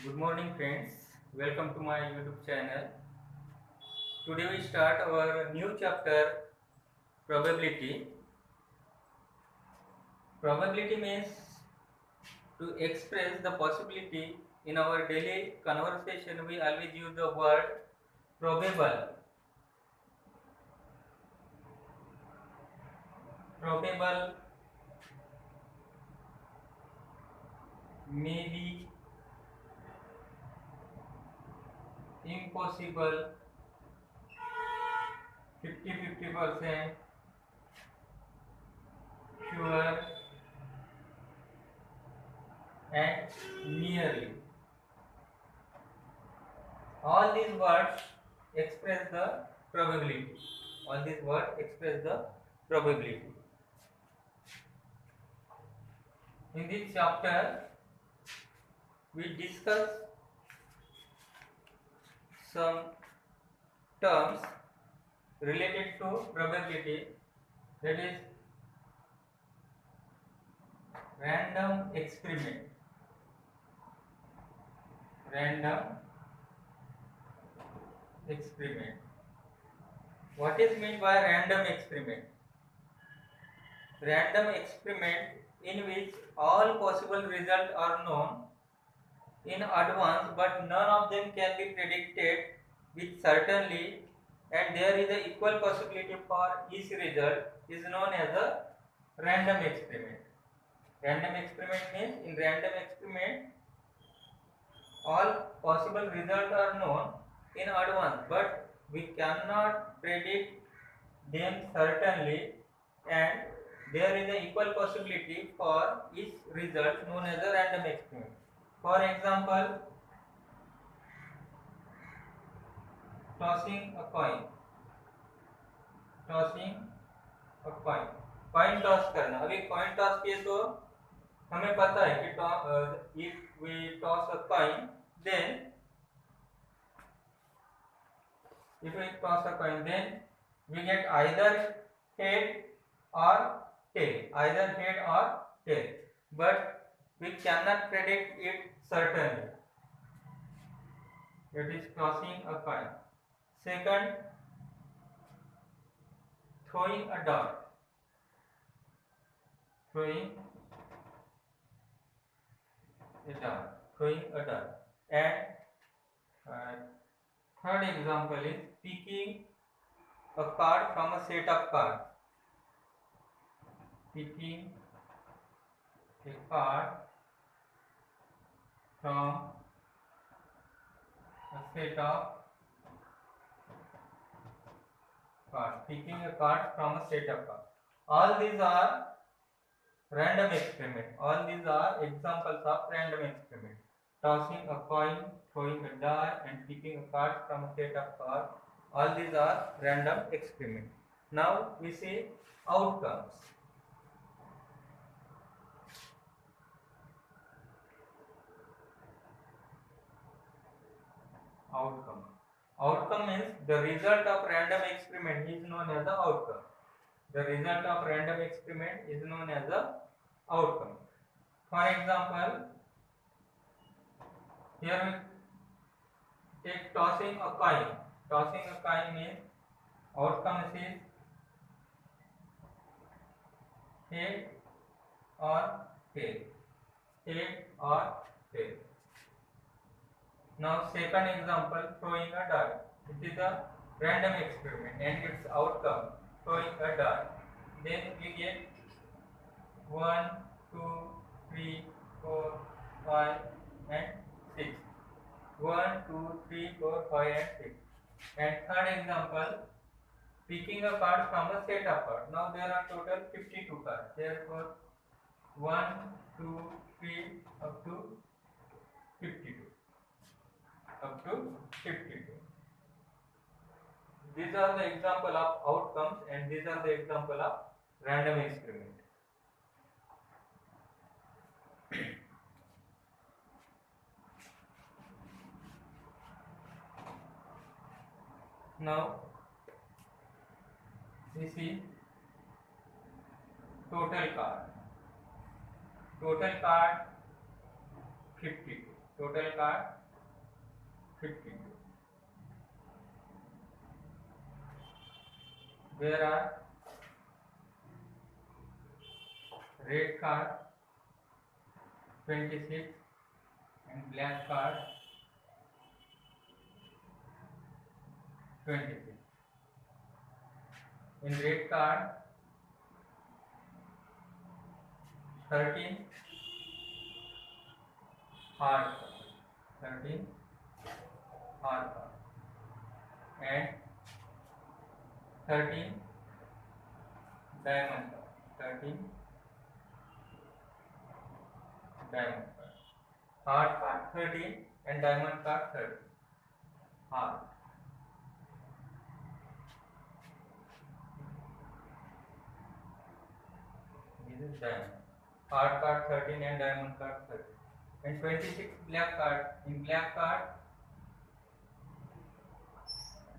Good morning, friends. Welcome to my YouTube channel. Today we start our new chapter, probability. Probability means to express the possibility. In our daily conversation, we always use the word probable. Probable, maybe, impossible, 50-50%, sure, and nearly. All these words express the probability. All these words express the probability. In this chapter, we discuss some terms related to probability, that is random experiment. Random experiment. What is meant by random experiment? Random experiment in which all possible results are known in advance, but none of them can be predicted with certainty, and there is an equal possibility for each result, is known as a random experiment. Random experiment means in random experiment all possible results are known in advance, but we cannot predict them certainly, and there is an equal possibility for each result known as a random experiment. For example, tossing a coin. Tossing a coin, coin toss करना. अभी coin toss किए तो हमें पता है कि if we toss a coin, then if we toss a coin, then we get either head or tail, either head or tail, but we cannot predict it certainly. It is tossing a coin. Second, throwing a dart. Throwing a dart. Throwing a dart. And third example is picking a card from a set of cards. Picking a card from a set of cards. Picking a card from a set of cards. All these are random experiment. All these are examples of random experiment. Tossing a coin, throwing a die, and picking a card from a set of cards. All these are random experiment. Now we see outcomes. Outcome. Outcome means the result of random experiment is known as the outcome. The result of random experiment is known as the outcome. For example, here we take tossing a coin. Tossing a coin means outcome is head or tail. Head or tail. Now second example, throwing a dart. It is a random experiment and its outcome, throwing a dart. Then we get 1, 2, 3, 4, 5 and 6. 1, 2, 3, 4, 5 and 6. And third example, picking a card from a set of cards. Now there are total 52 cards. Therefore 1, 2, 3 up to 52. Up to 52. These are the example of outcomes and these are the example of random experiment. Now we see total card. Total card 52. total card 52. There are red card 26 and black card 26. In red card 13 hard card, 13 hard card and 13 diamond card, 13 diamond card. Hard card 13 and diamond card 13. Hard. This is diamond. Hard card 13 and diamond card 13. And 26 black card. In black card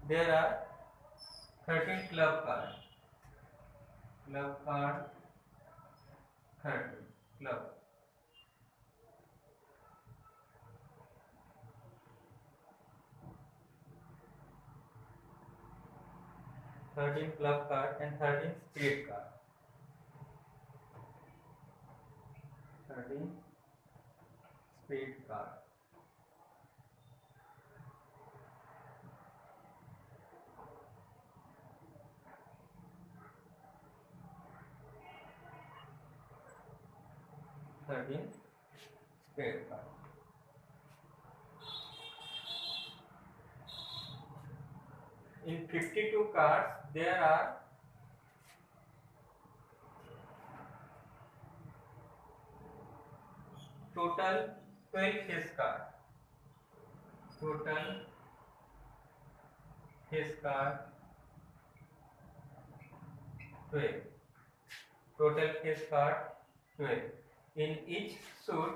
there are 13 club card. Club card 13. Club. Club card and 13 spade card. 13 spade card. Spade card. In 52 cards there are total 12 face card. Total face card 12. Total face card 12. In each suit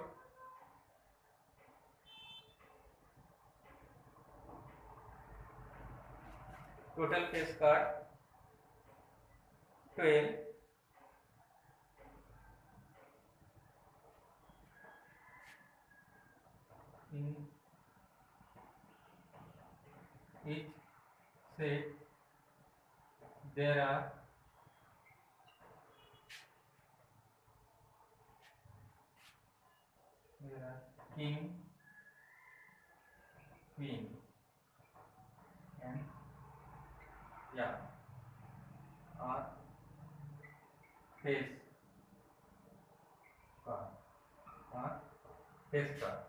total face card 12. In each set there are king, queen and are face card. Face card.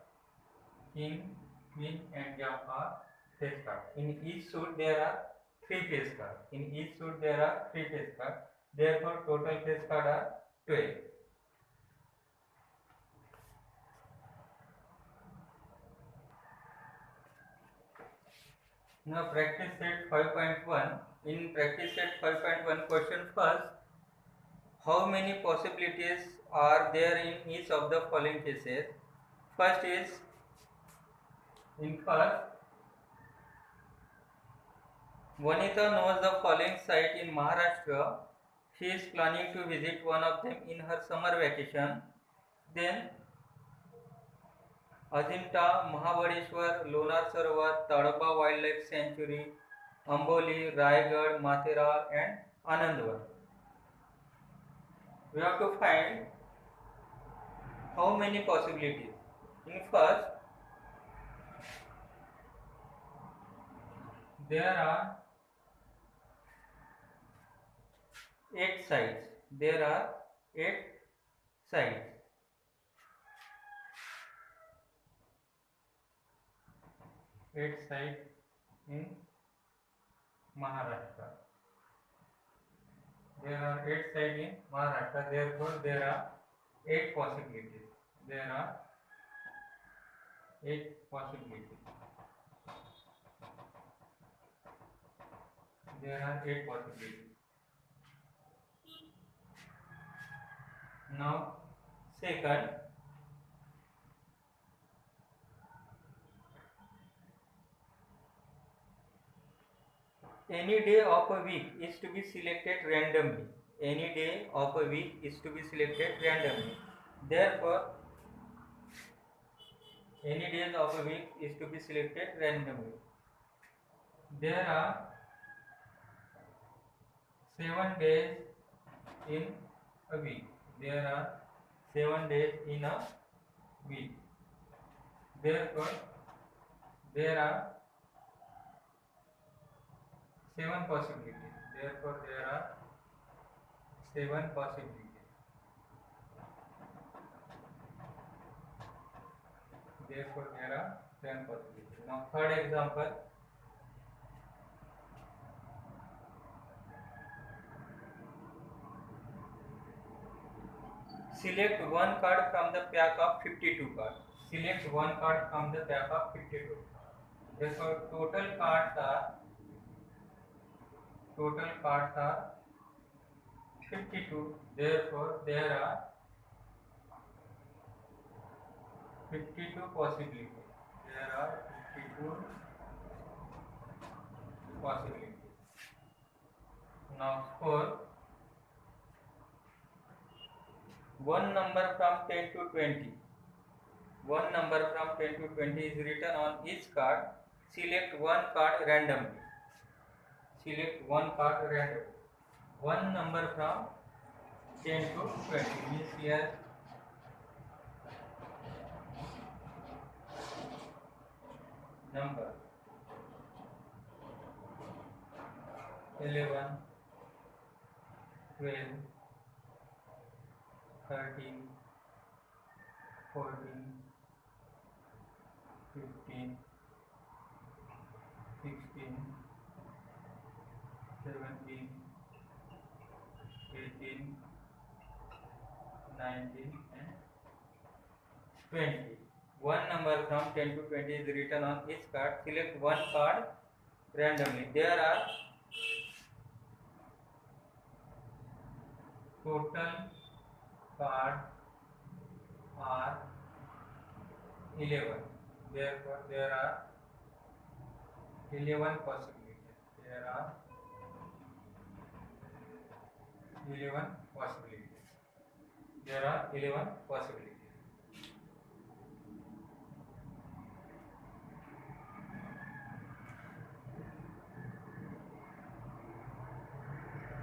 King, queen and are face card. In each suit there are 3 face cards. In each suit there are 3 face cards. Therefore total face cards are 12. Now practice set 5.1. In practice set 5.1 question first, how many possibilities are there in each of the following cases? First is, in first, Vanita knows the following site in Maharashtra. She is planning to visit one of them in her summer vacation. Then Ajanta, Mahabaleshwar, Lonar Sarovar, Tadapa Wildlife Sanctuary, Amboli, Raigad, Mathera and Anandwar. We have to find how many possibilities. In first, there are 8 sites. There are 8 sites. 8 sites in Maharashtra. There are 8 sites in Maharashtra. Therefore, there are 8 possibilities. There are 8 possibilities. There are 8 possibilities. Now, second, any day of a week is to be selected randomly. Any day of a week is to be selected randomly. Therefore, Any days of a week is to be selected randomly. There are 7 days in a week. There are 7 days in a week. Therefore, there are 7 possibilities. Therefore, there are 7 possibilities. Therefore, there are 7 possibilities. Now, third example. Select one card from the pack of 52 cards. Select one card from the pack of 52. Therefore, total cards are 52. Therefore, there are 52 possibilities. There are 52 possibilities. Now, for one number from 10 to 20. One number from 10 to 20 is written on each card. Select one card randomly. Select one card randomly. One number from 10 to 20 means here number 11, 12, 13, 14, 15, 16, 17, 18, 19 and 20. One number from 10 to 20 is written on each card. Select one card randomly. There are total cards are 11. Therefore, there are 11 possibilities. There are 11 possibilities. There are 11 possibilities.